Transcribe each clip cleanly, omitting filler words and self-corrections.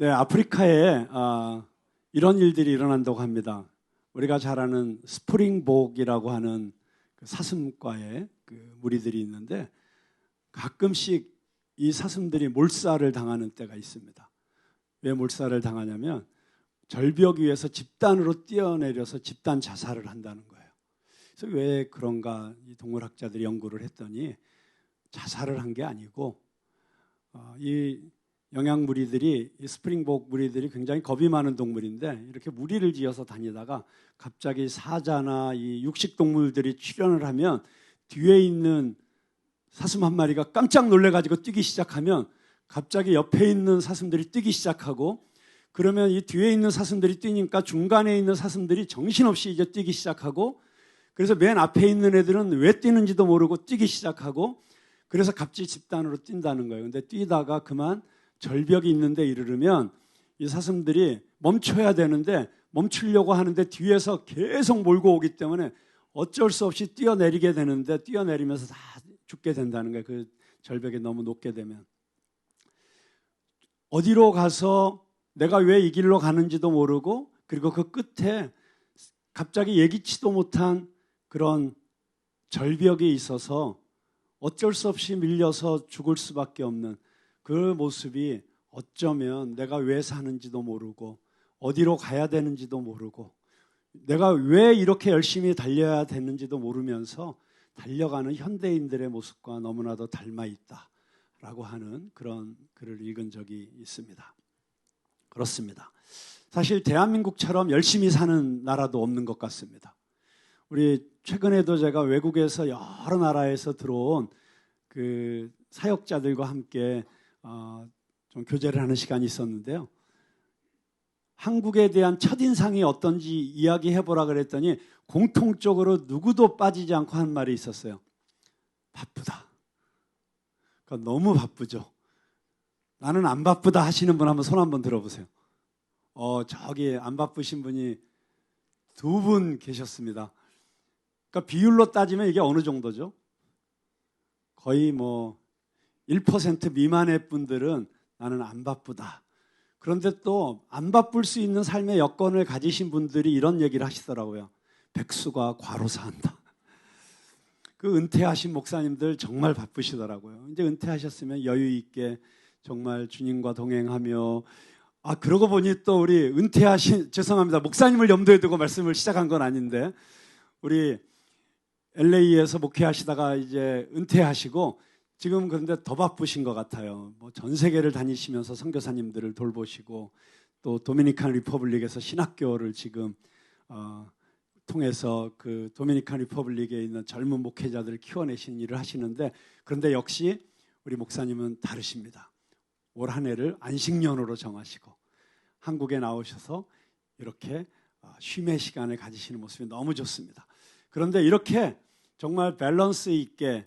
네, 아프리카에 이런 일들이 일어난다고 합니다. 우리가 잘 아는 스프링복이라고 하는 그 사슴과의 그 무리들이 있는데 가끔씩 이 사슴들이 몰살을 당하는 때가 있습니다. 왜 몰살을 당하냐면 절벽 위에서 집단으로 뛰어내려서 집단 자살을 한다는 거예요. 그래서 왜 그런가 이 동물학자들이 연구를 했더니 자살을 한 게 아니고 이 영양 무리들이 이 스프링복 무리들이 굉장히 겁이 많은 동물인데 이렇게 무리를 지어서 다니다가 갑자기 사자나 이 육식 동물들이 출현을 하면 뒤에 있는 사슴 한 마리가 깜짝 놀래가지고 뛰기 시작하면 갑자기 옆에 있는 사슴들이 뛰기 시작하고 그러면 이 뒤에 있는 사슴들이 뛰니까 중간에 있는 사슴들이 정신없이 이제 뛰기 시작하고 그래서 맨 앞에 있는 애들은 왜 뛰는지도 모르고 뛰기 시작하고 그래서 갑자기 집단으로 뛴다는 거예요. 근데 뛰다가 그만 절벽이 있는데 이르르면 이 사슴들이 멈춰야 되는데 멈추려고 하는데 뒤에서 계속 몰고 오기 때문에 어쩔 수 없이 뛰어내리게 되는데 뛰어내리면서 다 죽게 된다는 거예요. 그 절벽에 너무 높게 되면. 어디로 가서 내가 왜 이 길로 가는지도 모르고 그리고 그 끝에 갑자기 예기치도 못한 그런 절벽이 있어서 어쩔 수 없이 밀려서 죽을 수밖에 없는 그 모습이 어쩌면 내가 왜 사는지도 모르고 어디로 가야 되는지도 모르고 내가 왜 이렇게 열심히 달려야 되는지도 모르면서 달려가는 현대인들의 모습과 너무나도 닮아 있다라고 하는 그런 글을 읽은 적이 있습니다. 그렇습니다. 사실 대한민국처럼 열심히 사는 나라도 없는 것 같습니다. 우리 최근에도 제가 외국에서 여러 나라에서 들어온 그 사역자들과 함께 좀 교제를 하는 시간이 있었는데요. 한국에 대한 첫인상이 어떤지 이야기해보라 그랬더니 공통적으로 누구도 빠지지 않고 한 말이 있었어요. 바쁘다. 그러니까 너무 바쁘죠. 나는 안 바쁘다 하시는 분 한번 손 한번 들어보세요. 저기 안 바쁘신 분이 2분 계셨습니다. 그러니까 비율로 따지면 이게 어느 정도죠? 거의 뭐 1% 미만의 분들은 나는 안 바쁘다. 그런데 또 안 바쁠 수 있는 삶의 여건을 가지신 분들이 이런 얘기를 하시더라고요. 백수가 과로사한다. 그 은퇴하신 목사님들 정말 바쁘시더라고요. 이제 은퇴하셨으면 여유 있게 정말 주님과 동행하며 그러고 보니 또 우리 은퇴하신 죄송합니다. 목사님을 염두에 두고 말씀을 시작한 건 아닌데 우리 LA에서 목회하시다가 이제 은퇴하시고 지금 그런데 더 바쁘신 것 같아요. 뭐 전 세계를 다니시면서 선교사님들을 돌보시고 또 도미니칸 리퍼블릭에서 신학교를 지금 통해서 그 도미니칸 리퍼블릭에 있는 젊은 목회자들을 키워내시는 일을 하시는데 그런데 역시 우리 목사님은 다르십니다. 올 한 해를 안식년으로 정하시고 한국에 나오셔서 이렇게 쉼의 시간을 가지시는 모습이 너무 좋습니다. 그런데 이렇게 정말 밸런스 있게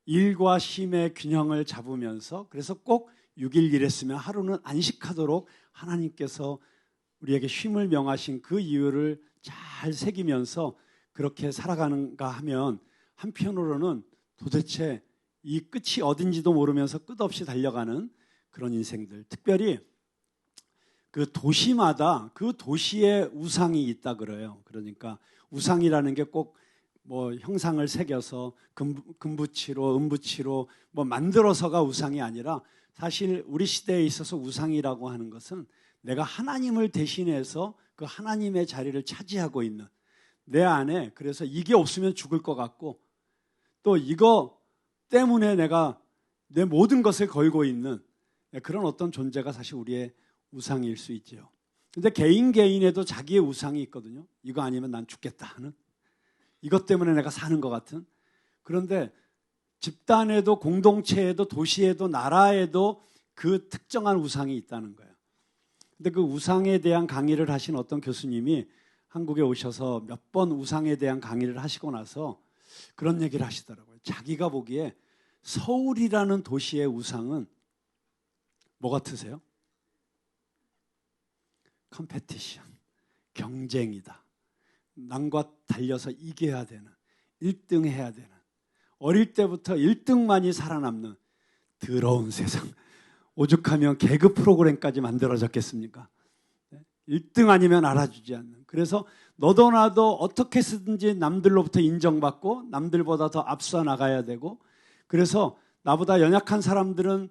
일과 쉼의 균형을 잡으면서 그래서 꼭 6일 일했으면 하루는 안식하도록 하나님께서 우리에게 쉼을 명하신 그 이유를 잘 새기면서 그렇게 살아가는가 하면 한편으로는 도대체 이 끝이 어딘지도 모르면서 끝없이 달려가는 그런 인생들, 특별히 그 도시마다 그 도시의 우상이 있다 그래요. 그러니까 우상이라는 게 꼭 뭐 형상을 새겨서 금붙이로 은붙이로 뭐 만들어서가 우상이 아니라 사실 우리 시대에 있어서 우상이라고 하는 것은 내가 하나님을 대신해서 그 하나님의 자리를 차지하고 있는 내 안에 그래서 이게 없으면 죽을 것 같고 또 이거 때문에 내가 내 모든 것을 걸고 있는 그런 어떤 존재가 사실 우리의 우상일 수 있죠. 근데 개인에도 자기의 우상이 있거든요. 이거 아니면 난 죽겠다 하는 이것 때문에 내가 사는 것 같은 그런데 집단에도 공동체에도 도시에도 나라에도 그 특정한 우상이 있다는 거예요. 근데 그 우상에 대한 강의를 하신 어떤 교수님이 한국에 오셔서 몇 번 우상에 대한 강의를 하시고 나서 그런 얘기를 하시더라고요. 자기가 보기에 서울이라는 도시의 우상은 뭐 같으세요? 컴페티션, 경쟁이다. 남과 달려서 이겨야 되는, 1등 해야 되는, 어릴 때부터 1등만이 살아남는 더러운 세상. 오죽하면 개그 프로그램까지 만들어졌겠습니까? 1등 아니면 알아주지 않는. 그래서 너도 나도 어떻게 쓰든지 남들로부터 인정받고 남들보다 더 앞서 나가야 되고, 그래서 나보다 연약한 사람들은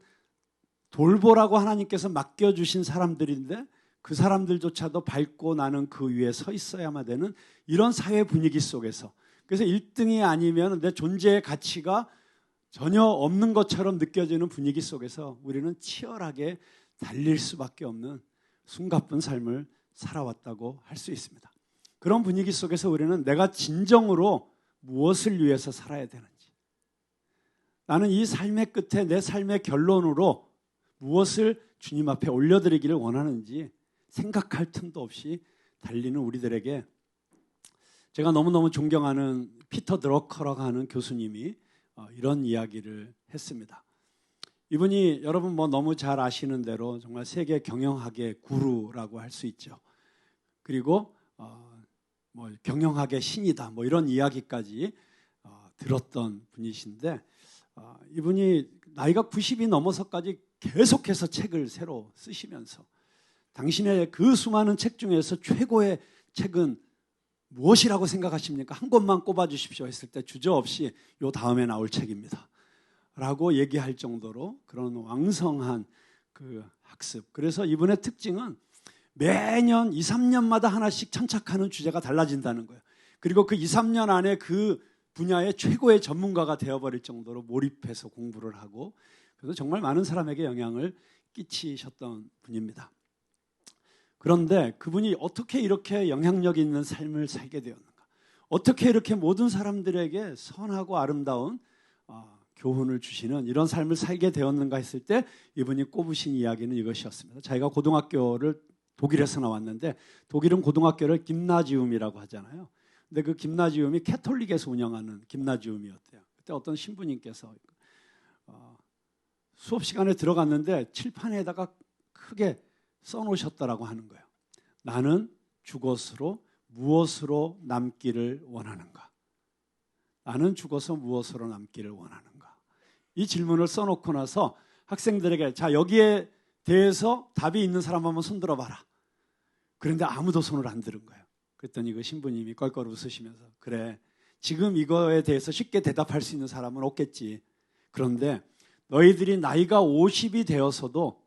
돌보라고 하나님께서 맡겨주신 사람들인데 그 사람들조차도 밟고 나는 그 위에 서 있어야만 되는 이런 사회 분위기 속에서, 그래서 1등이 아니면 내 존재의 가치가 전혀 없는 것처럼 느껴지는 분위기 속에서 우리는 치열하게 달릴 수밖에 없는 숨가쁜 삶을 살아왔다고 할 수 있습니다. 그런 분위기 속에서 우리는 내가 진정으로 무엇을 위해서 살아야 되는지, 나는 이 삶의 끝에 내 삶의 결론으로 무엇을 주님 앞에 올려드리기를 원하는지 생각할 틈도 없이 달리는 우리들에게, 제가 너무너무 존경하는 피터 드러커라고 하는 교수님이 이런 이야기를 했습니다. 이분이 여러분 너무 잘 아시는 대로 정말 세계 경영학의 구루라고 할 수 있죠. 그리고 경영학의 신이다 이런 이야기까지 들었던 분이신데, 이분이 나이가 90이 넘어서까지 계속해서 책을 새로 쓰시면서 당신의 그 수많은 책 중에서 최고의 책은 무엇이라고 생각하십니까? 한 권만 꼽아주십시오 했을 때 주저없이 요 다음에 나올 책입니다 라고 얘기할 정도로 그런 왕성한 그 학습. 그래서 이분의 특징은 매년 2, 3년마다 하나씩 천착하는 주제가 달라진다는 거예요. 그리고 그 2, 3년 안에 그 분야의 최고의 전문가가 되어버릴 정도로 몰입해서 공부를 하고, 그래서 정말 많은 사람에게 영향을 끼치셨던 분입니다. 그런데 그분이 어떻게 이렇게 영향력 있는 삶을 살게 되었는가? 어떻게 이렇게 모든 사람들에게 선하고 아름다운 교훈을 주시는 이런 삶을 살게 되었는가 했을 때 이분이 꼽으신 이야기는 이것이었습니다. 자기가 고등학교를 독일에서 나왔는데, 독일은 고등학교를 김나지움이라고 하잖아요. 근데 그 김나지움이 캐톨릭에서 운영하는 김나지움이었대요. 그때 어떤 신부님께서 수업 시간에 들어갔는데 칠판에다가 크게 써놓으셨다라고 하는 거예요. 나는 죽어서로 무엇으로 남기를 원하는가? 나는 죽어서 무엇으로 남기를 원하는가? 이 질문을 써놓고 나서 학생들에게 자, 여기에 대해서 답이 있는 사람 한번 손 들어봐라. 그런데 아무도 손을 안 들은 거예요. 그랬더니 그 신부님이 껄껄 웃으시면서, 그래, 지금 이거에 대해서 쉽게 대답할 수 있는 사람은 없겠지. 그런데 너희들이 나이가 50이 되어서도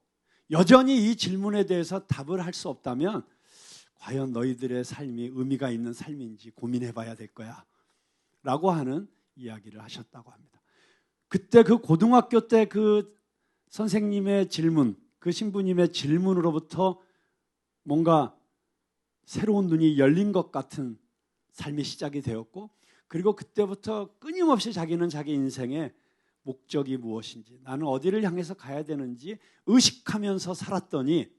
여전히 이 질문에 대해서 답을 할 수 없다면 과연 너희들의 삶이 의미가 있는 삶인지 고민해봐야 될 거야 라고 하는 이야기를 하셨다고 합니다. 그때 그 고등학교 때 그 선생님의 질문, 그 신부님의 질문으로부터 뭔가 새로운 눈이 열린 것 같은 삶이 시작이 되었고, 그리고 그때부터 끊임없이 자기는 자기 인생의 목적이 무엇인지, 나는 어디를 향해서 가야 되는지 의식하면서 살았더니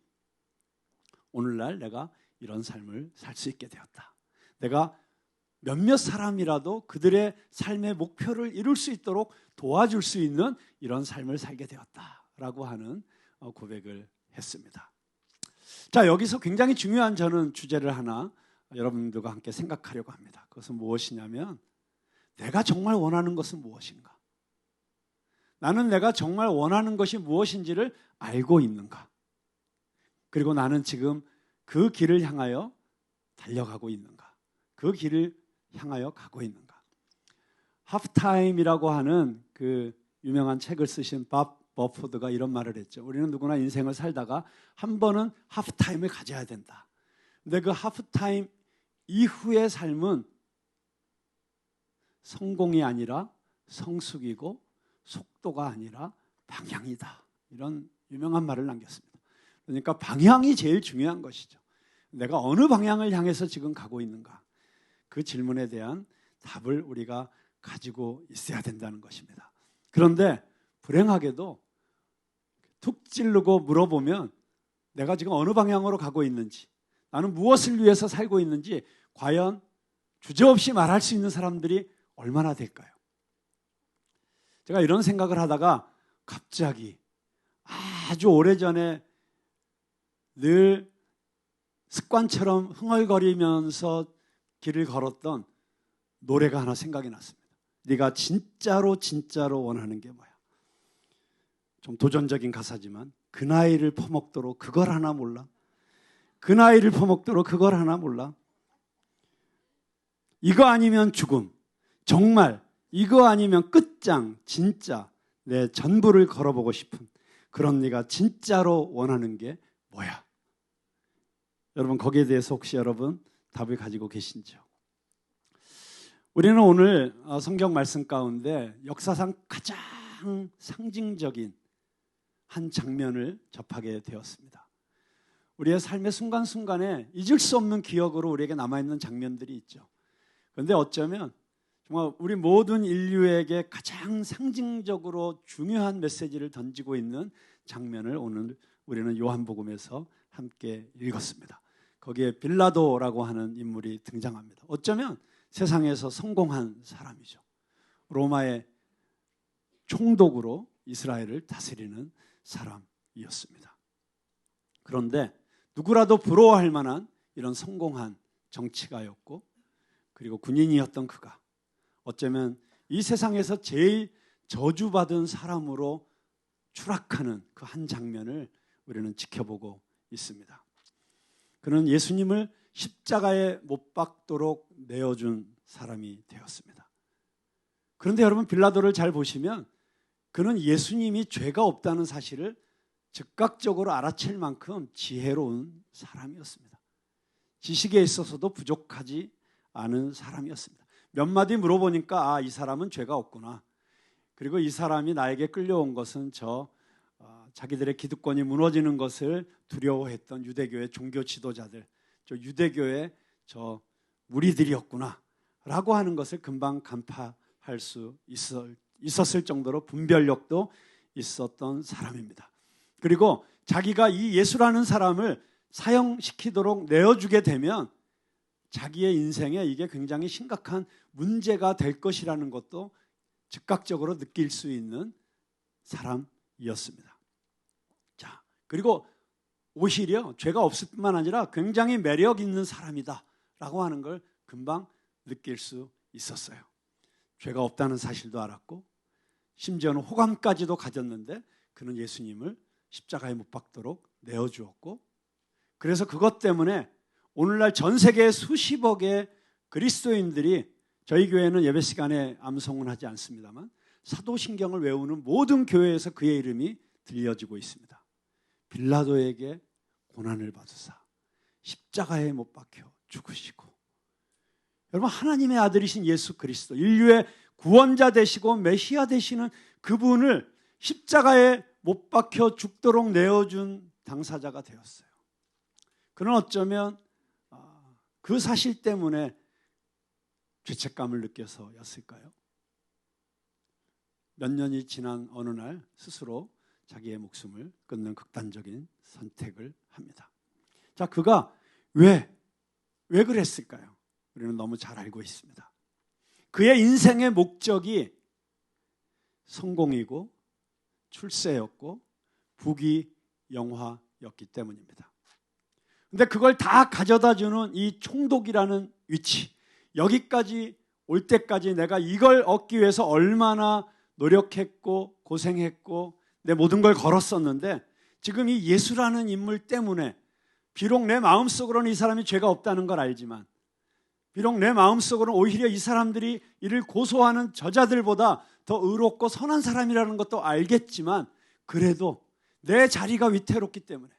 오늘날 내가 이런 삶을 살 수 있게 되었다. 내가 몇몇 사람이라도 그들의 삶의 목표를 이룰 수 있도록 도와줄 수 있는 이런 삶을 살게 되었다라고 하는 고백을 했습니다. 자, 여기서 굉장히 중요한 저는 주제를 하나 여러분들과 함께 생각하려고 합니다. 그것은 무엇이냐면, 내가 정말 원하는 것은 무엇인가? 나는 내가 정말 원하는 것이 무엇인지를 알고 있는가? 그리고 나는 지금 그 길을 향하여 달려가고 있는가? 그 길을 향하여 가고 있는가? 하프타임이라고 하는 그 유명한 책을 쓰신 밥 버포드가 이런 말을 했죠. 우리는 누구나 인생을 살다가 한 번은 하프타임을 가져야 된다. 근데 그 하프타임 이후의 삶은 성공이 아니라 성숙이고 속도가 아니라 방향이다. 이런 유명한 말을 남겼습니다. 그러니까 방향이 제일 중요한 것이죠. 내가 어느 방향을 향해서 지금 가고 있는가? 그 질문에 대한 답을 우리가 가지고 있어야 된다는 것입니다. 그런데 불행하게도 툭 찌르고 물어보면 내가 지금 어느 방향으로 가고 있는지, 나는 무엇을 위해서 살고 있는지 과연 주저없이 말할 수 있는 사람들이 얼마나 될까요? 제가 이런 생각을 하다가 갑자기 아주 오래전에 늘 습관처럼 흥얼거리면서 길을 걸었던 노래가 하나 생각이 났습니다. 네가 진짜로 원하는 게 뭐야? 좀 도전적인 가사지만 그 나이를 퍼먹도록 그걸 하나 몰라? 그 나이를 퍼먹도록 그걸 하나 몰라? 이거 아니면 죽음. 정말 이거 아니면 끝장. 진짜 내 전부를 걸어보고 싶은 그런 네가 진짜로 원하는 게 뭐야? 여러분 거기에 대해서 혹시 여러분 답을 가지고 계신지요? 우리는 오늘 성경 말씀 가운데 역사상 가장 상징적인 한 장면을 접하게 되었습니다. 우리의 삶의 순간순간에 잊을 수 없는 기억으로 우리에게 남아있는 장면들이 있죠. 그런데 어쩌면 정말 우리 모든 인류에게 가장 상징적으로 중요한 메시지를 던지고 있는 장면을 오늘 우리는 요한복음에서 함께 읽었습니다. 거기에 빌라도라고 하는 인물이 등장합니다. 어쩌면 세상에서 성공한 사람이죠. 로마의 총독으로 이스라엘을 다스리는 사람이었습니다. 그런데 누구라도 부러워할 만한 이런 성공한 정치가였고, 그리고 군인이었던 그가 어쩌면 이 세상에서 제일 저주받은 사람으로 추락하는 그 한 장면을 우리는 지켜보고 있습니다. 그는 예수님을 십자가에 못 박도록 내어준 사람이 되었습니다. 그런데 여러분 빌라도를 잘 보시면 그는 예수님이 죄가 없다는 사실을 즉각적으로 알아챌 만큼 지혜로운 사람이었습니다. 지식에 있어서도 부족하지 않은 사람이었습니다. 몇 마디 물어보니까 이 사람은 죄가 없구나. 그리고 이 사람이 나에게 끌려온 것은 자기들의 기득권이 무너지는 것을 두려워했던 유대교의 종교 지도자들, 유대교의 무리들이었구나 라고 하는 것을 금방 간파할 수 있었을 정도로 분별력도 있었던 사람입니다. 그리고 자기가 이 예수라는 사람을 사형시키도록 내어주게 되면 자기의 인생에 이게 굉장히 심각한 문제가 될 것이라는 것도 즉각적으로 느낄 수 있는 사람이었습니다. 자, 그리고 오히려 죄가 없을 뿐만 아니라 굉장히 매력 있는 사람이다라고 하는 걸 금방 느낄 수 있었어요. 죄가 없다는 사실도 알았고 심지어는 호감까지도 가졌는데 그는 예수님을 십자가에 못 박도록 내어주었고, 그래서 그것 때문에 오늘날 전 세계의 수십억의 그리스도인들이, 저희 교회는 예배 시간에 암송은 하지 않습니다만 사도신경을 외우는 모든 교회에서 그의 이름이 들려지고 있습니다. 빌라도에게 고난을 받으사 십자가에 못 박혀 죽으시고, 여러분 하나님의 아들이신 예수 그리스도, 인류의 구원자 되시고 메시아 되시는 그분을 십자가에 못 박혀 죽도록 내어준 당사자가 되었어요. 그는 어쩌면 그 사실 때문에 죄책감을 느껴서였을까요? 몇 년이 지난 어느 날 스스로 자기의 목숨을 끊는 극단적인 선택을 합니다. 자, 그가 왜 그랬을까요? 우리는 너무 잘 알고 있습니다. 그의 인생의 목적이 성공이고 출세였고 부귀 영화였기 때문입니다. 근데 그걸 다 가져다 주는 이 총독이라는 위치, 여기까지 올 때까지 내가 이걸 얻기 위해서 얼마나 노력했고 고생했고 내 모든 걸 걸었었는데, 지금 이 예수라는 인물 때문에 비록 내 마음속으로는 이 사람이 죄가 없다는 걸 알지만, 비록 내 마음속으로는 오히려 이 사람들이 이를 고소하는 저자들보다 더 의롭고 선한 사람이라는 것도 알겠지만, 그래도 내 자리가 위태롭기 때문에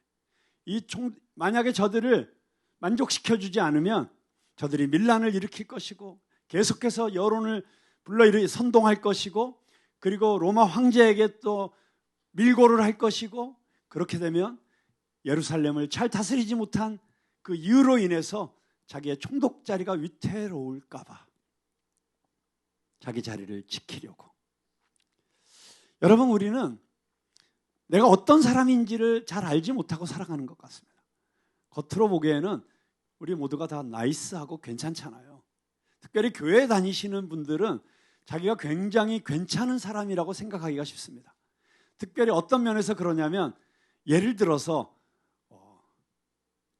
만약에 저들을 만족시켜주지 않으면 저들이 밀란을 일으킬 것이고 계속해서 여론을 선동할 것이고, 그리고 로마 황제에게 또 밀고를 할 것이고, 그렇게 되면 예루살렘을 잘 다스리지 못한 그 이유로 인해서 자기의 총독 자리가 위태로울까 봐 자기 자리를 지키려고. 여러분, 우리는 내가 어떤 사람인지를 잘 알지 못하고 살아가는 것 같습니다. 겉으로 보기에는 우리 모두가 다 나이스하고 괜찮잖아요. 특별히 교회 다니시는 분들은 자기가 굉장히 괜찮은 사람이라고 생각하기가 쉽습니다. 특별히 어떤 면에서 그러냐면, 예를 들어서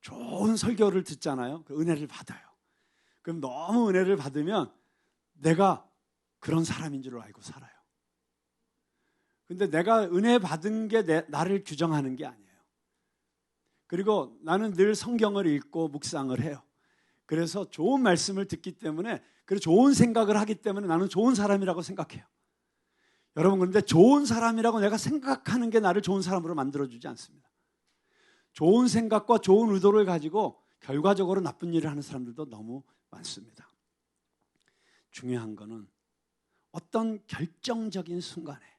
좋은 설교를 듣잖아요. 그 은혜를 받아요. 그럼 너무 은혜를 받으면 내가 그런 사람인 줄 알고 살아요. 근데 내가 은혜 받은 게 나를 규정하는 게 아니에요. 그리고 나는 늘 성경을 읽고 묵상을 해요. 그래서 좋은 말씀을 듣기 때문에, 그리고 좋은 생각을 하기 때문에 나는 좋은 사람이라고 생각해요. 여러분, 그런데 좋은 사람이라고 내가 생각하는 게 나를 좋은 사람으로 만들어주지 않습니다. 좋은 생각과 좋은 의도를 가지고 결과적으로 나쁜 일을 하는 사람들도 너무 많습니다. 중요한 거는 어떤 결정적인 순간에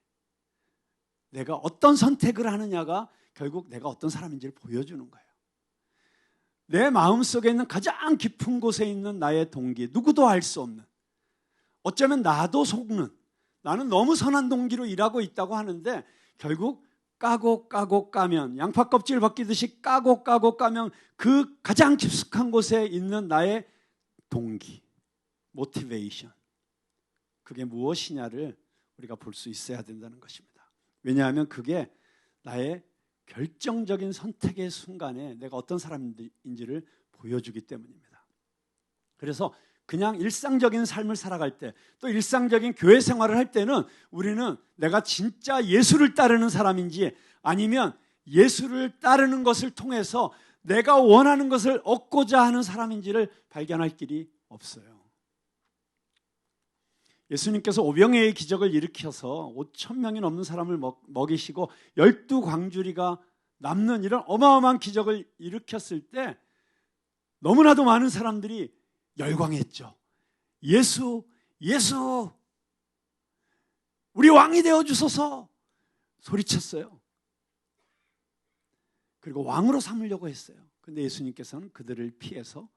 내가 어떤 선택을 하느냐가 결국 내가 어떤 사람인지를 보여주는 거예요. 내 마음속에 있는 가장 깊은 곳에 있는 나의 동기, 누구도 알 수 없는, 어쩌면 나도 속는, 나는 너무 선한 동기로 일하고 있다고 하는데 결국 까고 까면, 양파 껍질 벗기듯이 까고 까면 그 가장 깊숙한 곳에 있는 나의 동기, 모티베이션, 그게 무엇이냐를 우리가 볼 수 있어야 된다는 것입니다. 왜냐하면 그게 나의 결정적인 선택의 순간에 내가 어떤 사람인지를 보여주기 때문입니다. 그래서 그냥 일상적인 삶을 살아갈 때, 또 일상적인 교회 생활을 할 때는 우리는 내가 진짜 예수를 따르는 사람인지 아니면 예수를 따르는 것을 통해서 내가 원하는 것을 얻고자 하는 사람인지를 발견할 길이 없어요. 예수님께서 오병이의 기적을 일으켜서 5,000명이 넘는 사람을 먹이시고 12광주리가 남는 이런 어마어마한 기적을 일으켰을 때 너무나도 많은 사람들이 열광했죠. 예수, 우리 왕이 되어주소서 소리쳤어요. 그리고 왕으로 삼으려고 했어요. 그런데 예수님께서는 그들을 피해서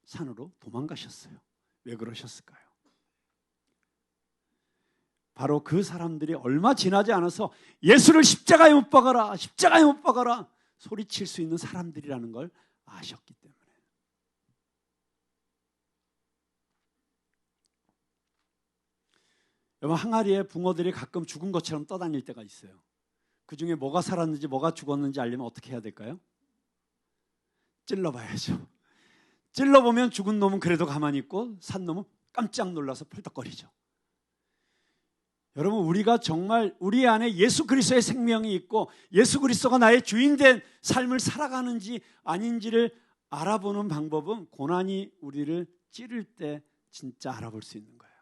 산으로 도망가셨어요. 왜 그러셨을까요? 바로 그 사람들이 얼마 지나지 않아서 예수를 십자가에 못 박아라, 십자가에 못 박아라 소리칠 수 있는 사람들이라는 걸 아셨기 때문에. 여러분, 항아리에 붕어들이 가끔 죽은 것처럼 떠다닐 때가 있어요. 그 중에 뭐가 살았는지 뭐가 죽었는지 알려면 어떻게 해야 될까요? 찔러봐야죠. 찔러보면 죽은 놈은 그래도 가만히 있고 산 놈은 깜짝 놀라서 펄떡거리죠. 여러분, 우리가 정말 우리 안에 예수 그리스도의 생명이 있고 예수 그리스도가 나의 주인된 삶을 살아가는지 아닌지를 알아보는 방법은 고난이 우리를 찌를 때 진짜 알아볼 수 있는 거예요.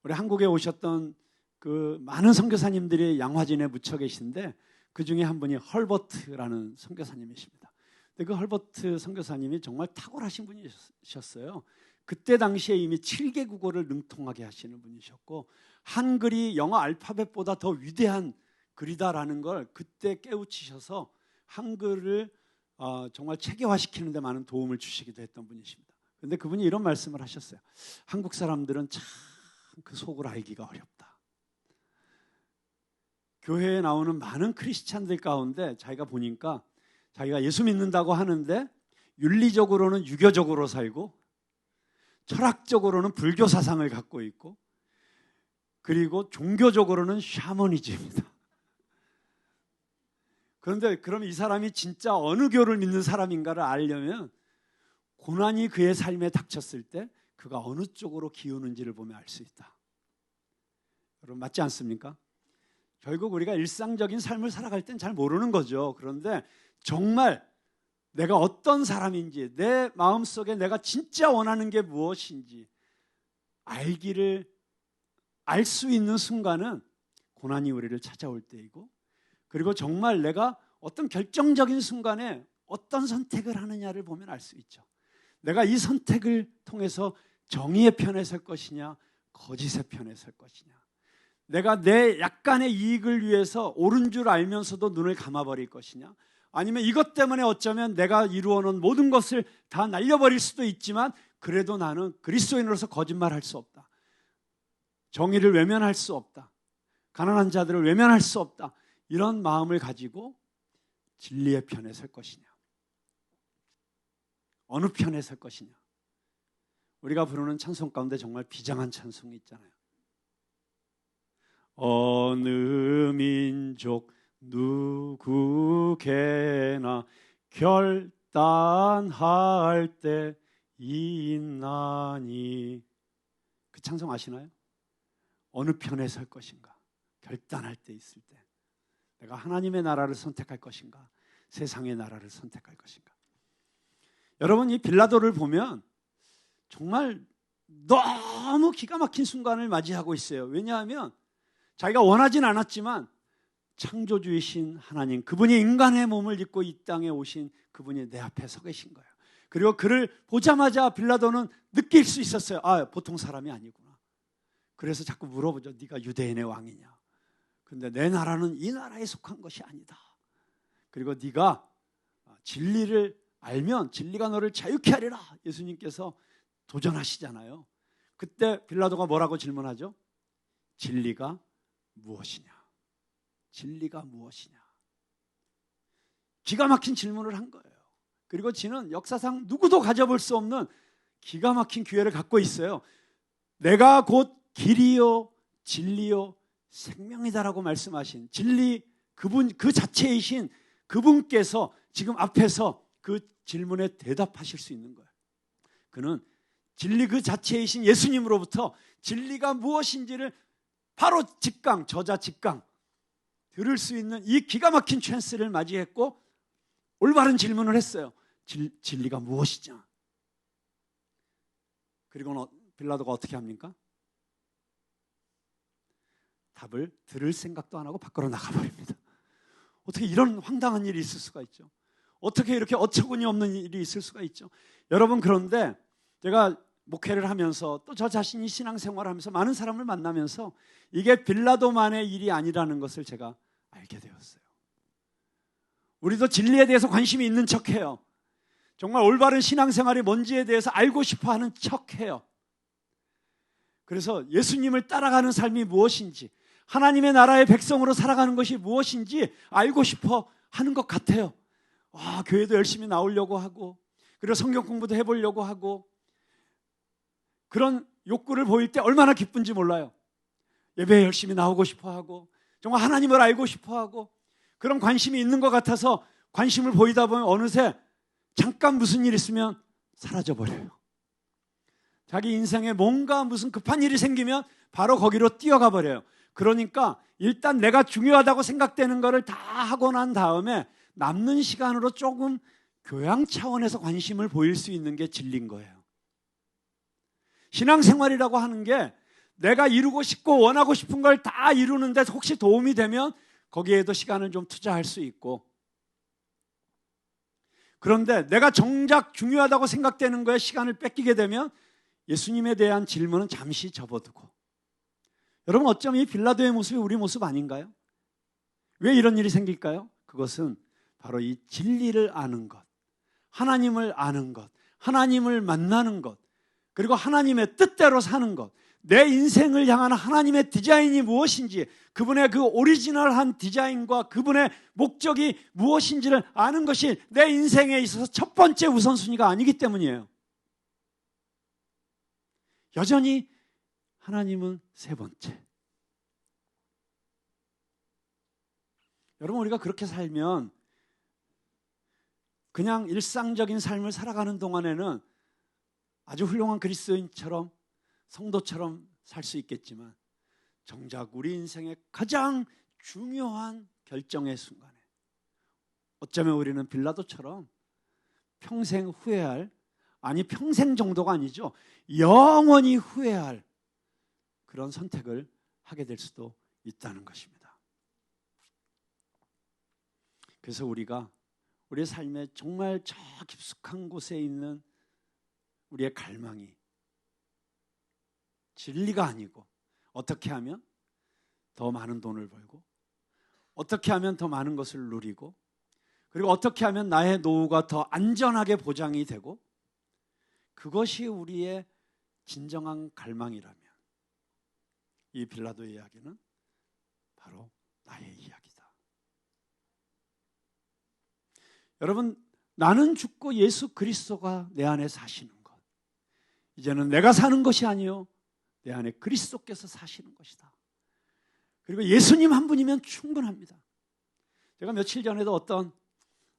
우리 한국에 오셨던 그 많은 선교사님들이 양화진에 묻혀 계신데 그 중에 한 분이 헐버트라는 선교사님이십니다. 근데 그 헐버트 선교사님이 정말 탁월하신 분이셨어요. 그때 당시에 이미 7개 국어를 능통하게 하시는 분이셨고 한글이 영어 알파벳보다 더 위대한 글이다라는 걸 그때 깨우치셔서 한글을 정말 체계화시키는 데 많은 도움을 주시기도 했던 분이십니다. 그런데 그분이 이런 말씀을 하셨어요. 한국 사람들은 참 그 속을 알기가 어렵다. 교회에 나오는 많은 크리스찬들 가운데 자기가 보니까 자기가 예수 믿는다고 하는데 윤리적으로는 유교적으로 살고 철학적으로는 불교 사상을 갖고 있고 그리고 종교적으로는 샤머니즘이다. 그런데 그럼 이 사람이 진짜 어느 교를 믿는 사람인가를 알려면 고난이 그의 삶에 닥쳤을 때 그가 어느 쪽으로 기우는지를 보면 알 수 있다. 여러분, 맞지 않습니까? 결국 우리가 일상적인 삶을 살아갈 땐 잘 모르는 거죠. 그런데 정말 내가 어떤 사람인지, 내 마음속에 내가 진짜 원하는 게 무엇인지 알 수 있는 순간은 고난이 우리를 찾아올 때이고, 그리고 정말 내가 어떤 결정적인 순간에 어떤 선택을 하느냐를 보면 알 수 있죠. 내가 이 선택을 통해서 정의의 편에 설 것이냐, 거짓의 편에 설 것이냐. 내가 내 약간의 이익을 위해서 옳은 줄 알면서도 눈을 감아버릴 것이냐, 아니면 이것 때문에 어쩌면 내가 이루어놓은 모든 것을 다 날려버릴 수도 있지만 그래도 나는 그리스도인으로서 거짓말할 수 없다. 정의를 외면할 수 없다. 가난한 자들을 외면할 수 없다. 이런 마음을 가지고 진리의 편에 설 것이냐, 어느 편에 설 것이냐. 우리가 부르는 찬송 가운데 정말 비장한 찬송이 있잖아요. 어느 민족 누구게나 결단할 때 있나니. 그 찬송 아시나요? 어느 편에 설 것인가 결단할 때 있을 때 내가 하나님의 나라를 선택할 것인가 세상의 나라를 선택할 것인가. 여러분, 이 빌라도를 보면 정말 너무 기가 막힌 순간을 맞이하고 있어요. 왜냐하면 자기가 원하진 않았지만 창조주이신 하나님, 그분이 인간의 몸을 입고 이 땅에 오신 그분이 내 앞에 서 계신 거예요. 그리고 그를 보자마자 빌라도는 느낄 수 있었어요. 아, 보통 사람이 아니구나. 그래서 자꾸 물어보죠. 네가 유대인의 왕이냐? 근데 내 나라는 이 나라에 속한 것이 아니다. 그리고 네가 진리를 알면 진리가 너를 자유케 하리라. 예수님께서 도전하시잖아요. 그때 빌라도가 뭐라고 질문하죠? 진리가 무엇이냐? 진리가 무엇이냐? 기가 막힌 질문을 한 거예요. 그리고 지는 역사상 누구도 가져볼 수 없는 기가 막힌 기회를 갖고 있어요. 내가 곧 길이요 진리요 생명이다라고 말씀하신 진리, 그분 그 자체이신 그분께서 지금 앞에서 그 질문에 대답하실 수 있는 거예요. 그는 진리 그 자체이신 예수님으로부터 진리가 무엇인지를 바로 직강, 저자 직강 들을 수 있는 이 기가 막힌 찬스를 맞이했고 올바른 질문을 했어요. 진리가 무엇이냐? 그리고 빌라도가 어떻게 합니까? 답을 들을 생각도 안 하고 밖으로 나가버립니다. 어떻게 이런 황당한 일이 있을 수가 있죠? 어떻게 이렇게 어처구니 없는 일이 있을 수가 있죠? 여러분, 그런데 제가 목회를 하면서 또 저 자신이 신앙생활을 하면서 많은 사람을 만나면서 이게 빌라도만의 일이 아니라는 것을 제가 알게 되었어요. 우리도 진리에 대해서 관심이 있는 척해요. 정말 올바른 신앙생활이 뭔지에 대해서 알고 싶어하는 척해요. 그래서 예수님을 따라가는 삶이 무엇인지, 하나님의 나라의 백성으로 살아가는 것이 무엇인지 알고 싶어 하는 것 같아요. 교회도 열심히 나오려고 하고, 그리고 성경 공부도 해보려고 하고, 그런 욕구를 보일 때 얼마나 기쁜지 몰라요. 예배에 열심히 나오고 싶어 하고, 정말 하나님을 알고 싶어 하고, 그런 관심이 있는 것 같아서 관심을 보이다 보면 어느새 잠깐 무슨 일 있으면 사라져버려요. 자기 인생에 뭔가 무슨 급한 일이 생기면 바로 거기로 뛰어가 버려요. 그러니까 일단 내가 중요하다고 생각되는 거를 다 하고 난 다음에 남는 시간으로 조금 교양 차원에서 관심을 보일 수 있는 게 진리인 거예요. 신앙생활이라고 하는 게 내가 이루고 싶고 원하고 싶은 걸 다 이루는데 혹시 도움이 되면 거기에도 시간을 좀 투자할 수 있고, 그런데 내가 정작 중요하다고 생각되는 거에 시간을 뺏기게 되면 예수님에 대한 질문은 잠시 접어두고. 여러분, 어쩜 이 빌라도의 모습이 우리 모습 아닌가요? 왜 이런 일이 생길까요? 그것은 바로 이 진리를 아는 것, 하나님을 아는 것, 하나님을 만나는 것, 그리고 하나님의 뜻대로 사는 것, 내 인생을 향한 하나님의 디자인이 무엇인지, 그분의 그 오리지널한 디자인과 그분의 목적이 무엇인지를 아는 것이 내 인생에 있어서 첫 번째 우선순위가 아니기 때문이에요. 여전히 하나님은 세 번째. 여러분, 우리가 그렇게 살면 그냥 일상적인 삶을 살아가는 동안에는 아주 훌륭한 그리스도인처럼 성도처럼 살 수 있겠지만 정작 우리 인생의 가장 중요한 결정의 순간에 어쩌면 우리는 빌라도처럼 평생 후회할, 아니 평생 정도가 아니죠, 영원히 후회할 그런 선택을 하게 될 수도 있다는 것입니다. 그래서 우리가 우리의 삶에 정말 저 깊숙한 곳에 있는 우리의 갈망이 진리가 아니고 어떻게 하면 더 많은 돈을 벌고, 어떻게 하면 더 많은 것을 누리고, 그리고 어떻게 하면 나의 노후가 더 안전하게 보장이 되고, 그것이 우리의 진정한 갈망이라면 이 빌라도의 이야기는 바로 나의 이야기다. 여러분, 나는 죽고 예수 그리스도가 내 안에 사시는 것, 이제는 내가 사는 것이 아니요 내 안에 그리스도께서 사시는 것이다. 그리고 예수님 한 분이면 충분합니다. 제가 며칠 전에도 어떤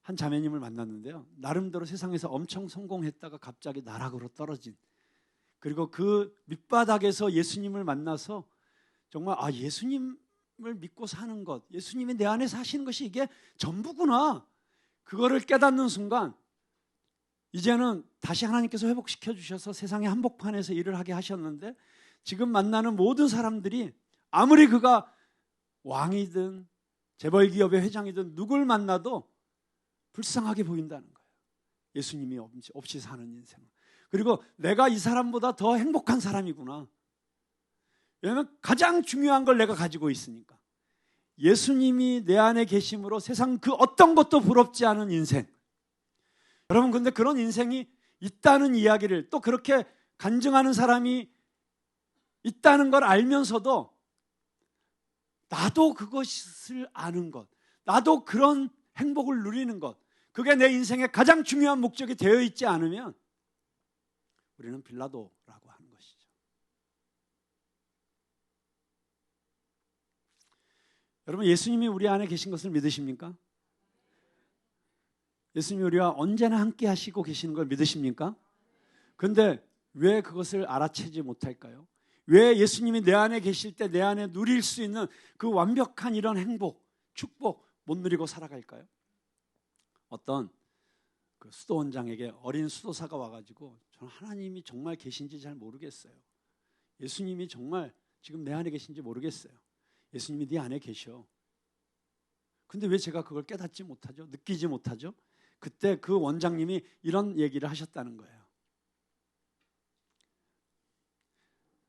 한 자매님을 만났는데요, 나름대로 세상에서 엄청 성공했다가 갑자기 나락으로 떨어진, 그리고 그 밑바닥에서 예수님을 만나서 정말 예수님을 믿고 사는 것, 예수님이 내 안에 사시는 것이 이게 전부구나. 그거를 깨닫는 순간 이제는 다시 하나님께서 회복시켜 주셔서 세상의 한복판에서 일을 하게 하셨는데, 지금 만나는 모든 사람들이 아무리 그가 왕이든 재벌기업의 회장이든 누굴 만나도 불쌍하게 보인다는 거예요. 예수님이 없이 사는 인생. 그리고 내가 이 사람보다 더 행복한 사람이구나. 왜냐하면 가장 중요한 걸 내가 가지고 있으니까. 예수님이 내 안에 계심으로 세상 그 어떤 것도 부럽지 않은 인생. 여러분, 근데 그런 인생이 있다는 이야기를 또 그렇게 간증하는 사람이 있다는 걸 알면서도 나도 그것을 아는 것, 나도 그런 행복을 누리는 것, 그게 내 인생의 가장 중요한 목적이 되어 있지 않으면 우리는 빌라도라고 하는 것이죠. 여러분, 예수님이 우리 안에 계신 것을 믿으십니까? 예수님이 우리와 언제나 함께 하시고 계시는 걸 믿으십니까? 그런데 왜 그것을 알아채지 못할까요? 왜 예수님이 내 안에 계실 때 내 안에 누릴 수 있는 그 완벽한 이런 행복, 축복 못 누리고 살아갈까요? 어떤 그 수도원장에게 어린 수도사가 와가지고, 저는 하나님이 정말 계신지 잘 모르겠어요. 예수님이 정말 지금 내 안에 계신지 모르겠어요. 예수님이 네 안에 계셔. 근데 왜 제가 그걸 깨닫지 못하죠? 느끼지 못하죠? 그때 그 원장님이 이런 얘기를 하셨다는 거예요.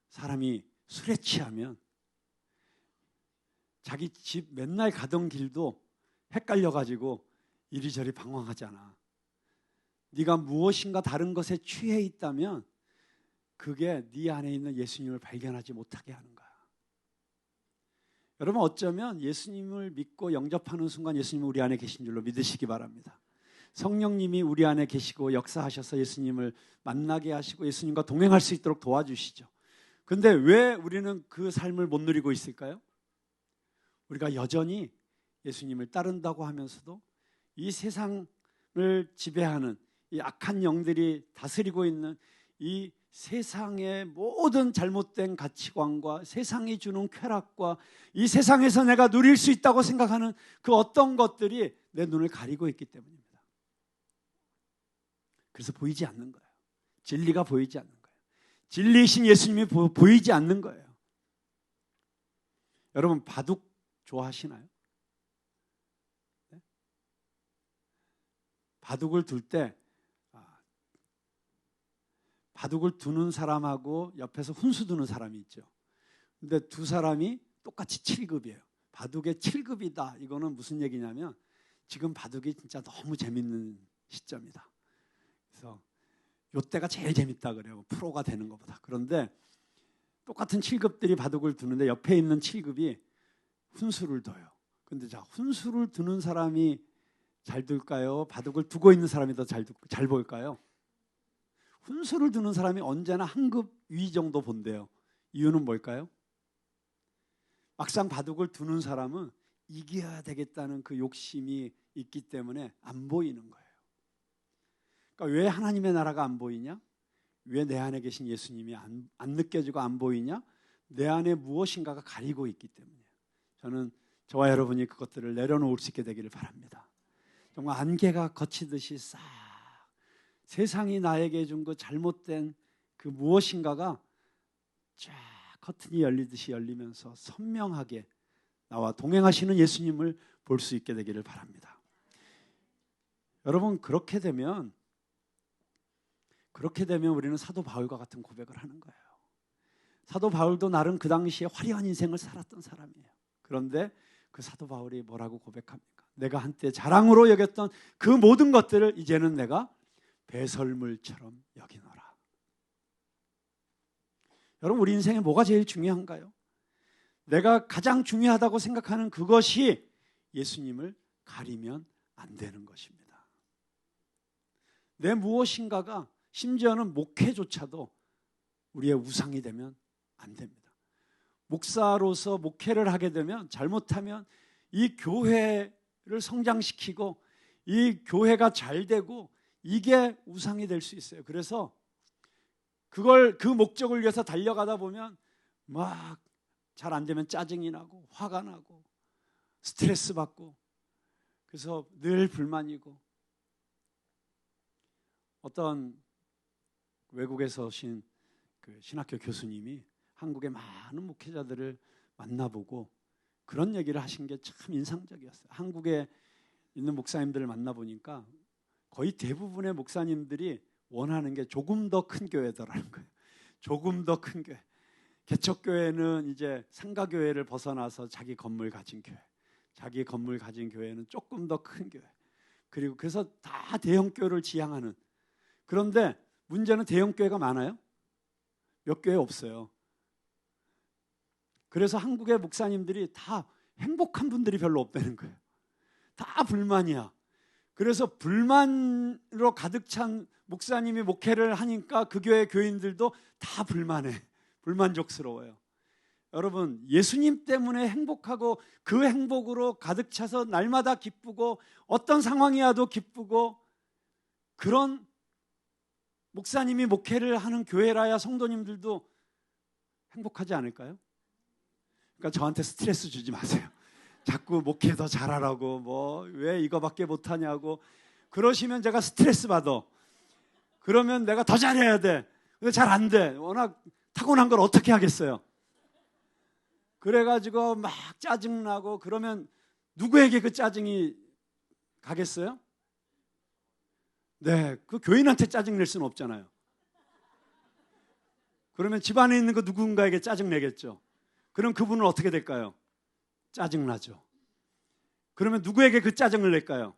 사람이 술에 취하면 자기 집 맨날 가던 길도 헷갈려가지고 이리저리 방황하잖아. 네가 무엇인가 다른 것에 취해 있다면 그게 네 안에 있는 예수님을 발견하지 못하게 하는 거야. 여러분, 어쩌면 예수님을 믿고 영접하는 순간 예수님이 우리 안에 계신 줄로 믿으시기 바랍니다. 성령님이 우리 안에 계시고 역사하셔서 예수님을 만나게 하시고 예수님과 동행할 수 있도록 도와주시죠. 그런데 왜 우리는 그 삶을 못 누리고 있을까요? 우리가 여전히 예수님을 따른다고 하면서도 이 세상을 지배하는 이 악한 영들이 다스리고 있는 이 세상의 모든 잘못된 가치관과 세상이 주는 쾌락과 이 세상에서 내가 누릴 수 있다고 생각하는 그 어떤 것들이 내 눈을 가리고 있기 때문입니다. 그래서 보이지 않는 거예요. 진리가 보이지 않는 거예요. 진리이신 예수님이 보이지 않는 거예요. 여러분, 바둑 좋아하시나요? 네? 바둑을 둘 때 바둑을 두는 사람하고 옆에서 훈수 두는 사람이 있죠. 근데 두 사람이 똑같이 7급이에요. 바둑의 7급이다. 이거는 무슨 얘기냐면 지금 바둑이 진짜 너무 재밌는 시점이다. 그래서 요때가 제일 재밌다 그래요. 프로가 되는 것보다. 그런데 똑같은 7급들이 바둑을 두는데 옆에 있는 7급이 훈수를 둬요. 근데 자, 훈수를 두는 사람이 잘 둘까요? 바둑을 두고 있는 사람이 더 잘 볼까요? 훈수를 두는 사람이 언제나 한 급 위 정도 본대요. 이유는 뭘까요? 막상 바둑을 두는 사람은 이겨야 되겠다는 그 욕심이 있기 때문에 안 보이는 거예요. 그러니까 왜 하나님의 나라가 안 보이냐? 왜 내 안에 계신 예수님이 안 느껴지고 안 보이냐? 내 안에 무엇인가가 가리고 있기 때문이에요. 저는 저와 여러분이 그것들을 내려놓을 수 있게 되기를 바랍니다. 정말 안개가 거치듯이 싹 세상이 나에게 준 그 잘못된 그 무엇인가가 쫙 커튼이 열리듯이 열리면서 선명하게 나와 동행하시는 예수님을 볼 수 있게 되기를 바랍니다. 여러분, 그렇게 되면 우리는 사도 바울과 같은 고백을 하는 거예요. 사도 바울도 나름 그 당시에 화려한 인생을 살았던 사람이에요. 그런데 그 사도 바울이 뭐라고 고백합니까? 내가 한때 자랑으로 여겼던 그 모든 것들을 이제는 내가 배설물처럼 여기노라. 여러분, 우리 인생에 뭐가 제일 중요한가요? 내가 가장 중요하다고 생각하는 그것이 예수님을 가리면 안 되는 것입니다. 내 무엇인가가 심지어는 목회조차도 우리의 우상이 되면 안 됩니다. 목사로서 목회를 하게 되면 잘못하면 이 교회를 성장시키고 이 교회가 잘 되고 이게 우상이 될 수 있어요. 그래서 그 목적을 위해서 달려가다 보면 막 잘 안 되면 짜증이 나고 화가 나고 스트레스 받고 그래서 늘 불만이고 어떤 외국에서 오신 그 신학교 교수님이 한국의 많은 목회자들을 만나보고 그런 얘기를 하신 게 참 인상적이었어요. 한국에 있는 목사님들을 만나보니까 거의 대부분의 목사님들이 원하는 게 조금 더 큰 교회더라는 거예요. 조금 더 큰 교회. 개척교회는 이제 상가교회를 벗어나서 자기 건물 가진 교회. 자기 건물 가진 교회는 조금 더 큰 교회. 그리고 그래서 다 대형교회를 지향하는. 그런데 문제는 대형교회가 많아요? 몇 교회 없어요. 그래서 한국의 목사님들이 다 행복한 분들이 별로 없다는 거예요. 다 불만이야. 그래서 불만으로 가득 찬 목사님이 목회를 하니까 그 교회 교인들도 다 불만해. 불만족스러워요. 여러분, 예수님 때문에 행복하고 그 행복으로 가득 차서 날마다 기쁘고 어떤 상황이 와도 기쁘고 그런 목사님이 목회를 하는 교회라야 성도님들도 행복하지 않을까요? 그러니까 저한테 스트레스 주지 마세요. 자꾸 목회 더 잘하라고 뭐 왜 이거밖에 못하냐고 그러시면 제가 스트레스 받아. 그러면 내가 더 잘해야 돼. 근데 잘 안 돼. 워낙 타고난 걸 어떻게 하겠어요. 그래가지고 막 짜증나고 그러면 누구에게 그 짜증이 가겠어요? 네, 그 교인한테 짜증 낼 수는 없잖아요. 그러면 집안에 있는 그 누군가에게 짜증 내겠죠. 그럼 그분은 어떻게 될까요? 짜증나죠. 그러면 누구에게 그 짜증을 낼까요?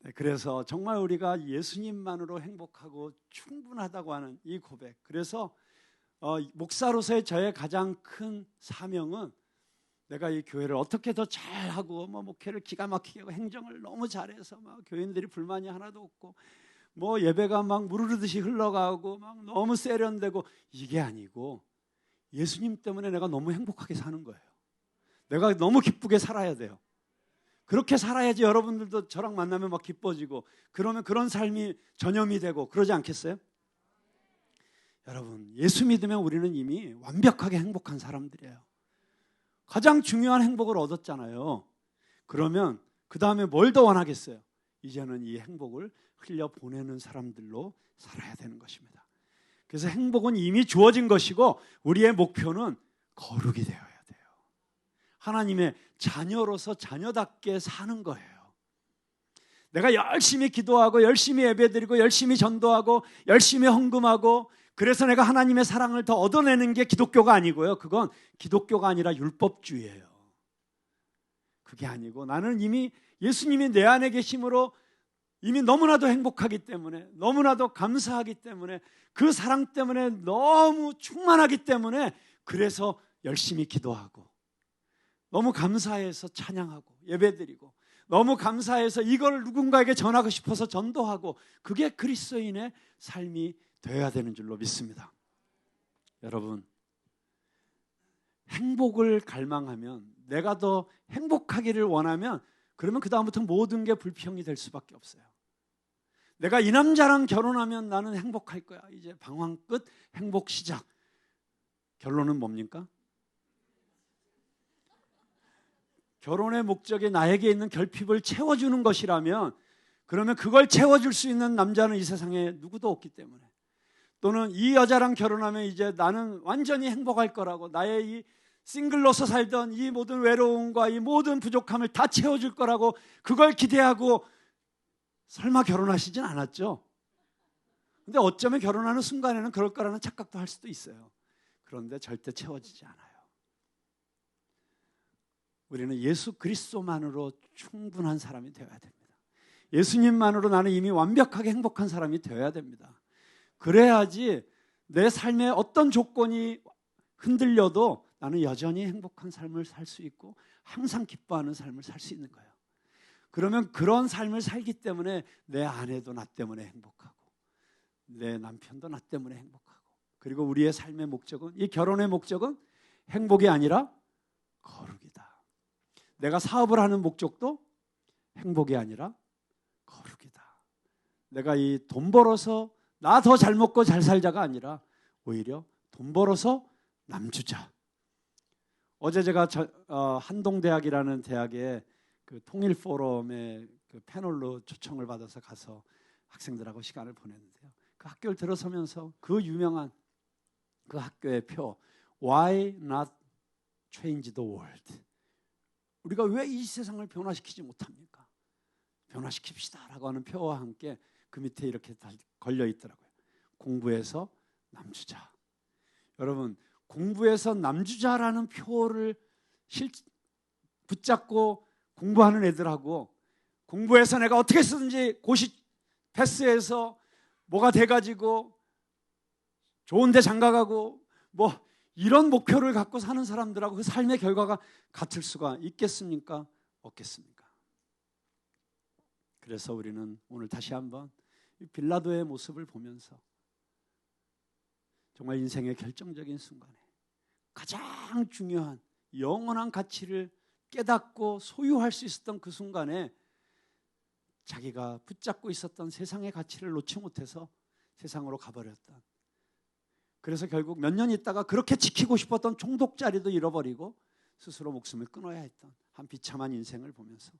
네, 그래서 정말 우리가 예수님만으로 행복하고 충분하다고 하는 이 고백. 그래서 목사로서의 저의 가장 큰 사명은 내가 이 교회를 어떻게 더 잘하고 뭐 목회를 기가 막히게 하고 행정을 너무 잘해서 막 교인들이 불만이 하나도 없고 뭐 예배가 막 무르르듯이 흘러가고 막 너무 세련되고 이게 아니고 예수님 때문에 내가 너무 행복하게 사는 거예요. 내가 너무 기쁘게 살아야 돼요. 그렇게 살아야지 여러분들도 저랑 만나면 막 기뻐지고 그러면 그런 삶이 전염이 되고 그러지 않겠어요? 여러분, 예수 믿으면 우리는 이미 완벽하게 행복한 사람들이에요. 가장 중요한 행복을 얻었잖아요. 그러면 그 다음에 뭘 더 원하겠어요? 이제는 이 행복을 흘려보내는 사람들로 살아야 되는 것입니다. 그래서 행복은 이미 주어진 것이고 우리의 목표는 거룩이 되어야 돼요. 하나님의 자녀로서 자녀답게 사는 거예요. 내가 열심히 기도하고 열심히 예배드리고 열심히 전도하고 열심히 헌금하고 그래서 내가 하나님의 사랑을 더 얻어내는 게 기독교가 아니고요. 그건 기독교가 아니라 율법주의예요. 그게 아니고 나는 이미 예수님이 내 안에 계심으로 이미 너무나도 행복하기 때문에 너무나도 감사하기 때문에 그 사랑 때문에 너무 충만하기 때문에 그래서 열심히 기도하고 너무 감사해서 찬양하고 예배드리고 너무 감사해서 이걸 누군가에게 전하고 싶어서 전도하고 그게 그리스도인의 삶이 되어야 되는 줄로 믿습니다. 여러분, 행복을 갈망하면 내가 더 행복하기를 원하면 그러면 그 다음부터 모든 게 불평이 될 수밖에 없어요. 내가 이 남자랑 결혼하면 나는 행복할 거야. 이제 방황 끝, 행복 시작. 결론은 뭡니까? 결혼의 목적이 나에게 있는 결핍을 채워주는 것이라면 그러면 그걸 채워줄 수 있는 남자는 이 세상에 누구도 없기 때문에 또는 이 여자랑 결혼하면 이제 나는 완전히 행복할 거라고 나의 이 싱글로서 살던 이 모든 외로움과 이 모든 부족함을 다 채워줄 거라고 그걸 기대하고 설마 결혼하시진 않았죠? 근데 어쩌면 결혼하는 순간에는 그럴 거라는 착각도 할 수도 있어요. 그런데 절대 채워지지 않아요. 우리는 예수 그리스도만으로 충분한 사람이 되어야 됩니다. 예수님만으로 나는 이미 완벽하게 행복한 사람이 되어야 됩니다. 그래야지 내 삶의 어떤 조건이 흔들려도 나는 여전히 행복한 삶을 살 수 있고 항상 기뻐하는 삶을 살 수 있는 거예요. 그러면 그런 삶을 살기 때문에 내 아내도 나 때문에 행복하고 내 남편도 나 때문에 행복하고 그리고 우리의 삶의 목적은 이 결혼의 목적은 행복이 아니라 거룩이다. 내가 사업을 하는 목적도 행복이 아니라 거룩이다. 내가 이 돈 벌어서 나 더 잘 먹고 잘 살자가 아니라 오히려 돈 벌어서 남주자. 어제 제가 한동대학이라는 대학에 그 통일 포럼에 그 패널로 초청을 받아서 가서 학생들하고 시간을 보냈는데요. 그 학교를 들어서면서 그 유명한 그 학교의 표 Why not change the world? 우리가 왜 이 세상을 변화시키지 못합니까? 변화시킵시다 라고 하는 표와 함께 그 밑에 이렇게 걸려 있더라고요. 공부해서 남주자. 여러분, 공부해서 남주자라는 표를 붙잡고 공부하는 애들하고 공부해서 내가 어떻게 쓰든지 고시 패스해서 뭐가 돼가지고 좋은 데 장가가고 뭐 이런 목표를 갖고 사는 사람들하고 그 삶의 결과가 같을 수가 있겠습니까? 없겠습니까? 그래서 우리는 오늘 다시 한번 빌라도의 모습을 보면서 정말 인생의 결정적인 순간에 가장 중요한 영원한 가치를 깨닫고 소유할 수 있었던 그 순간에 자기가 붙잡고 있었던 세상의 가치를 놓지 못해서 세상으로 가버렸던, 그래서 결국 몇 년 있다가 그렇게 지키고 싶었던 총독자리도 잃어버리고 스스로 목숨을 끊어야 했던 한 비참한 인생을 보면서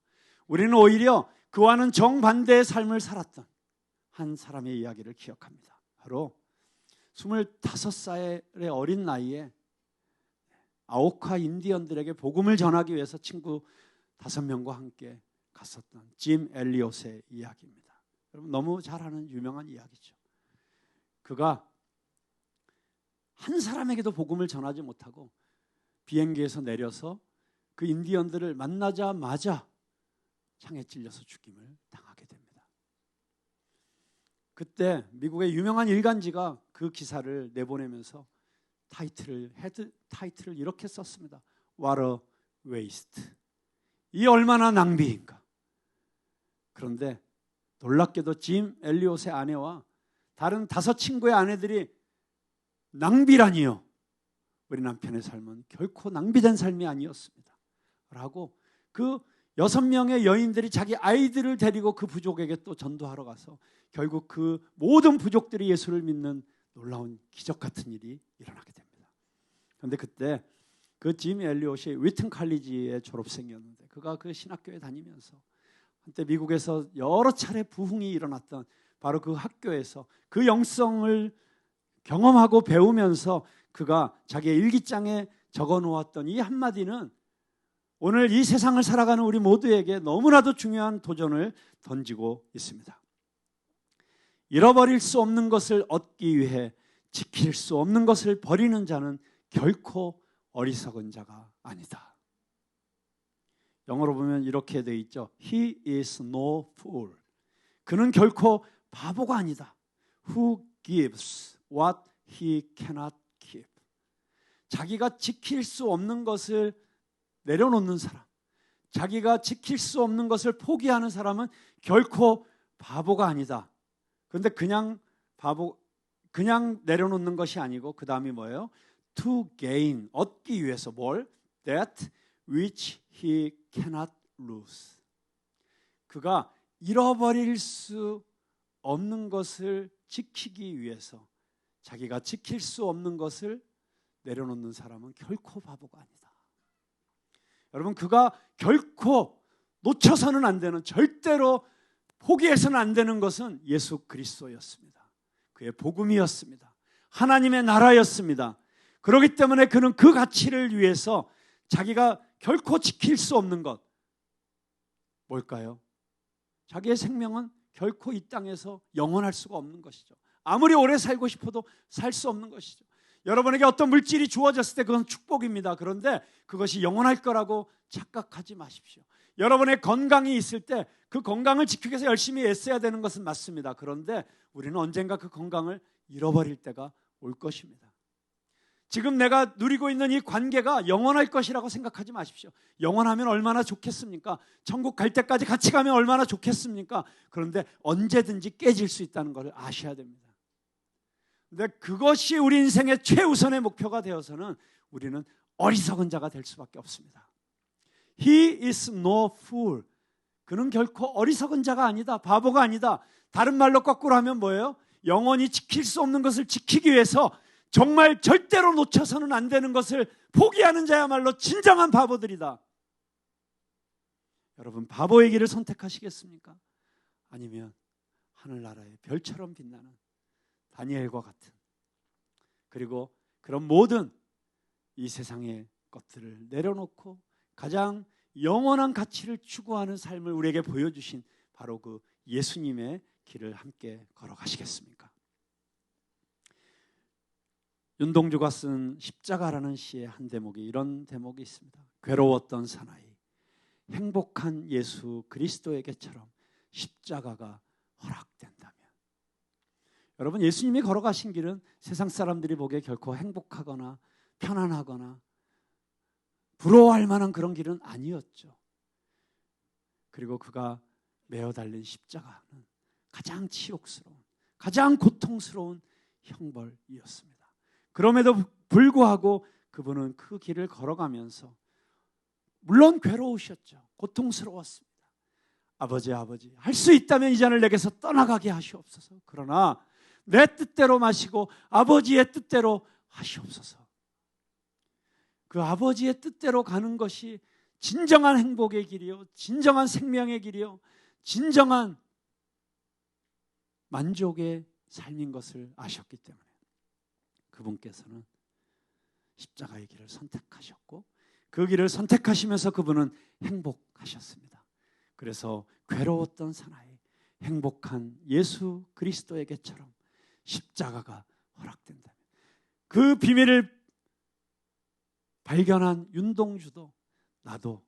우리는 오히려 그와는 정반대의 삶을 살았던 한 사람의 이야기를 기억합니다. 바로 25살의 어린 나이에 아오카 인디언들에게 복음을 전하기 위해서 친구 5명과 함께 갔었던 짐 엘리엇의 이야기입니다. 여러분, 너무 잘 아는 유명한 이야기죠. 그가 한 사람에게도 복음을 전하지 못하고 비행기에서 내려서 그 인디언들을 만나자마자 창에 찔려서 죽임을 당하게 됩니다. 그때 미국의 유명한 일간지가 그 기사를 내보내면서 헤드 타이틀을 이렇게 썼습니다. What a waste. 이 얼마나 낭비인가. 그런데 놀랍게도 짐 엘리엇의 아내와 다른 5 친구의 아내들이 낭비라니요, 우리 남편의 삶은 결코 낭비된 삶이 아니었습니다 라고 그 6명의 여인들이 자기 아이들을 데리고 그 부족에게 또 전도하러 가서 결국 그 모든 부족들이 예수를 믿는 놀라운 기적 같은 일이 일어나게 됩니다. 그런데 그때 그 짐 엘리엇이 위튼 칼리지의 졸업생이었는데 그가 그 신학교에 다니면서 한때 미국에서 여러 차례 부흥이 일어났던 바로 그 학교에서 그 영성을 경험하고 배우면서 그가 자기의 일기장에 적어놓았던 이 한마디는 오늘 이 세상을 살아가는 우리 모두에게 너무나도 중요한 도전을 던지고 있습니다. 잃어버릴 수 없는 것을 얻기 위해 지킬 수 없는 것을 버리는 자는 결코 어리석은 자가 아니다. 영어로 보면 이렇게 되어 있죠. He is no fool. 그는 결코 바보가 아니다. Who gives what he cannot keep. 자기가 지킬 수 없는 것을 내려놓는 사람, 자기가 지킬 수 없는 것을 포기하는 사람은 결코 바보가 아니다. 그런데 그냥 내려놓는 것이 아니고 그 다음이 뭐예요? To gain, 얻기 위해서 뭘? That which he cannot lose. 그가 잃어버릴 수 없는 것을 지키기 위해서 자기가 지킬 수 없는 것을 내려놓는 사람은 결코 바보가 아니다. 여러분, 그가 결코 놓쳐서는 안 되는, 절대로 포기해서는 안 되는 것은 예수 그리스도였습니다. 그의 복음이었습니다. 하나님의 나라였습니다. 그렇기 때문에 그는 그 가치를 위해서 자기가 결코 지킬 수 없는 것, 뭘까요? 자기의 생명은 결코 이 땅에서 영원할 수가 없는 것이죠. 아무리 오래 살고 싶어도 살 수 없는 것이죠. 여러분에게 어떤 물질이 주어졌을 때 그건 축복입니다. 그런데 그것이 영원할 거라고 착각하지 마십시오. 여러분의 건강이 있을 때 그 건강을 지키기 위해서 열심히 애써야 되는 것은 맞습니다. 그런데 우리는 언젠가 그 건강을 잃어버릴 때가 올 것입니다. 지금 내가 누리고 있는 이 관계가 영원할 것이라고 생각하지 마십시오. 영원하면 얼마나 좋겠습니까? 천국 갈 때까지 같이 가면 얼마나 좋겠습니까? 그런데 언제든지 깨질 수 있다는 것을 아셔야 됩니다. 근데 그것이 우리 인생의 최우선의 목표가 되어서는 우리는 어리석은 자가 될 수밖에 없습니다. He is no fool. 그는 결코 어리석은 자가 아니다. 바보가 아니다. 다른 말로 거꾸로 하면 뭐예요? 영원히 지킬 수 없는 것을 지키기 위해서 정말 절대로 놓쳐서는 안 되는 것을 포기하는 자야말로 진정한 바보들이다. 여러분, 바보의 길을 선택하시겠습니까? 아니면 하늘나라의 별처럼 빛나는 다니엘과 같은, 그리고 그런 모든 이 세상의 것들을 내려놓고 가장 영원한 가치를 추구하는 삶을 우리에게 보여주신 바로 그 예수님의 길을 함께 걸어가시겠습니까? 윤동주가 쓴 십자가라는 시의 한 대목이 이런 대목이 있습니다. 괴로웠던 사나이, 행복한 예수 그리스도에게처럼 십자가가 허락된다면. 여러분, 예수님이 걸어가신 길은 세상 사람들이 보기에 결코 행복하거나 편안하거나 부러워할 만한 그런 길은 아니었죠. 그리고 그가 메어 달린 십자가는 가장 치욕스러운, 가장 고통스러운 형벌이었습니다. 그럼에도 불구하고 그분은 그 길을 걸어가면서 물론 괴로우셨죠. 고통스러웠습니다. 아버지, 할 수 있다면 이 잔을 내게서 떠나가게 하시옵소서. 그러나 내 뜻대로 마시고 아버지의 뜻대로 하시옵소서. 그 아버지의 뜻대로 가는 것이 진정한 행복의 길이요, 진정한 생명의 길이요, 진정한 만족의 삶인 것을 아셨기 때문에 그분께서는 십자가의 길을 선택하셨고, 그 길을 선택하시면서 그분은 행복하셨습니다. 그래서 괴로웠던 사나이, 행복한 예수 그리스도에게처럼 십자가가 허락된다면, 그 비밀을 발견한 윤동주도 나도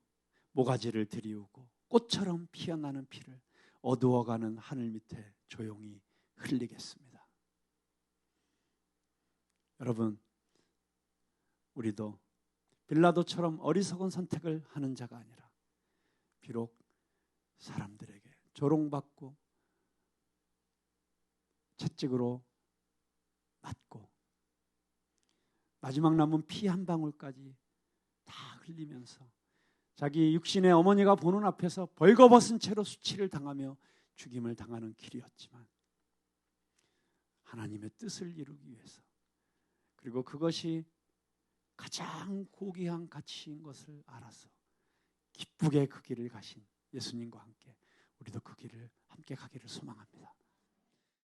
모가지를 들이우고 꽃처럼 피어나는 피를 어두워가는 하늘 밑에 조용히 흘리겠습니다. 여러분, 우리도 빌라도처럼 어리석은 선택을 하는 자가 아니라 비록 사람들에게 조롱받고 채찍으로 맞고 마지막 남은 피 한 방울까지 다 흘리면서 자기 육신의 어머니가 보는 앞에서 벌거벗은 채로 수치를 당하며 죽임을 당하는 길이었지만 하나님의 뜻을 이루기 위해서, 그리고 그것이 가장 고귀한 가치인 것을 알아서 기쁘게 그 길을 가신 예수님과 함께 우리도 그 길을 함께 가기를 소망합니다.